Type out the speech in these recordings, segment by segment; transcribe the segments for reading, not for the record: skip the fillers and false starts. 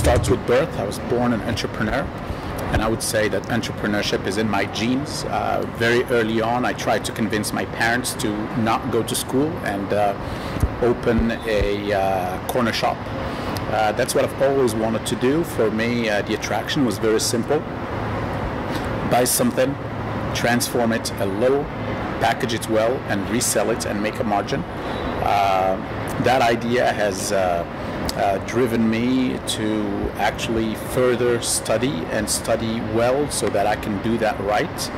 starts with birth. I was born an entrepreneur, and I would say that entrepreneurship is in my genes. Very early on, I tried to convince my parents to not go to school and open a corner shop. That's what I've always wanted to do. For me, the attraction was very simple. Buy something, transform it a little, package it well, and resell it and make a margin. That idea has driven me to actually further study and study well so that I can do that right.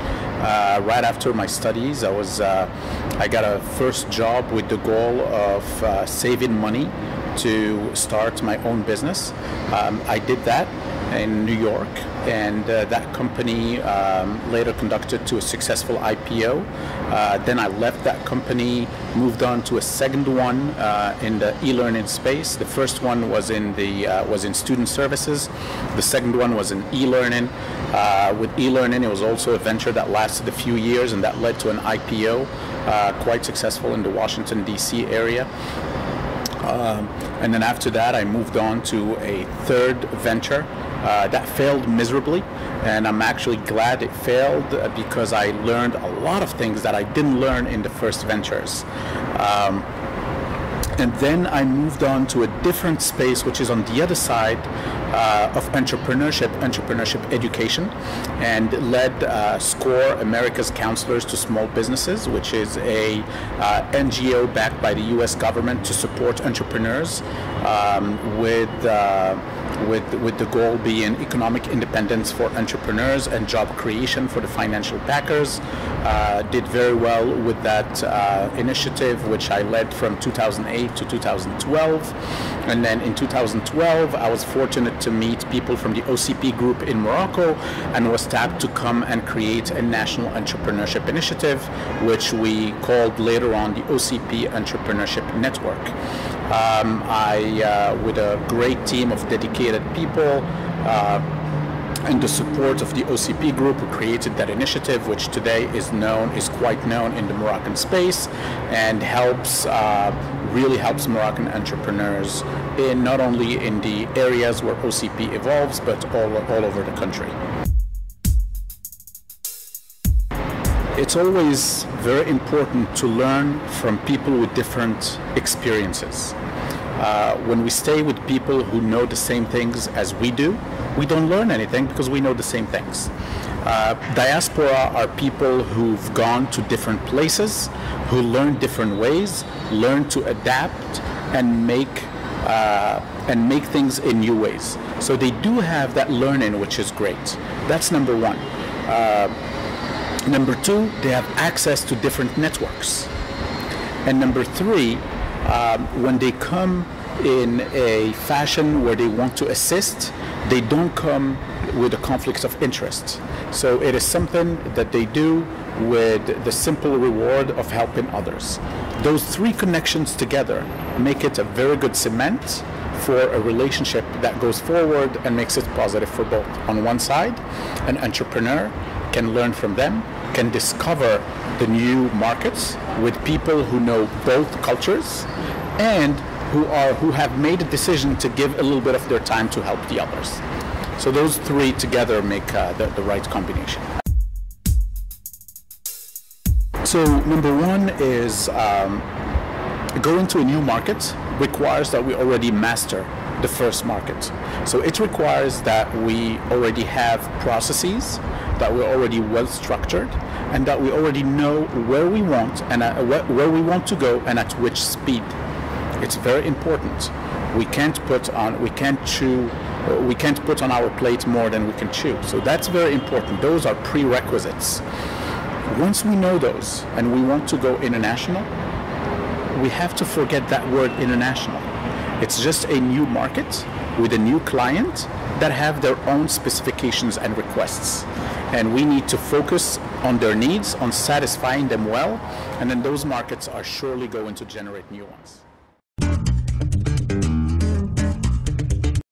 Right after my studies, I got a first job with the goal of saving money to start my own business. I did that in New York, and that company later conducted to a successful IPO. Then I left that company, moved on to a second one in the e-learning space. The first one was in student services. The second one was in e-learning. With e-learning, it was also a venture that lasted a few years, and that led to an IPO, quite successful in the Washington, D.C. area. And then after that, I moved on to a third venture that failed miserably, and I'm actually glad it failed because I learned a lot of things that I didn't learn in the first ventures. And then I moved on to a different space, which is on the other side of entrepreneurship education, and led SCORE, America's Counselors to Small Businesses, which is a NGO backed by the US government to support entrepreneurs with the goal being economic independence for entrepreneurs and job creation for the financial backers. Did very well with that initiative, which I led from 2008 to 2012. And then in 2012, I was fortunate to meet people from the OCP group in Morocco and was tapped to come and create a national entrepreneurship initiative, which we called later on the OCP Entrepreneurship Network. With a great team of dedicated people and the support of the OCP group, who created that initiative, which today is quite known in the Moroccan space, and really helps Moroccan entrepreneurs in not only in the areas where OCP evolves, but all over the country. It's always very important to learn from people with different experiences. When we stay with people who know the same things as we do, we don't learn anything because we know the same things. Diaspora are people who've gone to different places, who learn different ways, learn to adapt and make things in new ways. So they do have that learning, which is great. That's number one. Number two, they have access to different networks. And number three, when they come in a fashion where they want to assist, they don't come with a conflict of interest. So it is something that they do with the simple reward of helping others. Those three connections together make it a very good cement for a relationship that goes forward and makes it positive for both. On one side, an entrepreneur can learn from them, can discover the new markets with people who know both cultures and who have made a decision to give a little bit of their time to help the others. So those three together make the right combination. So number one is going to a new market requires that we already master the first market. So it requires that we already have processes, that we're already well structured, and that we already know where we want and where we want to go and at which speed. It's very important. We can't put on our plate more than we can chew. So that's very important. Those are prerequisites. Once we know those and we want to go international, we have to forget that word international. It's just a new market with a new client that have their own specifications and requests. And we need to focus on their needs, on satisfying them well, and then those markets are surely going to generate new ones.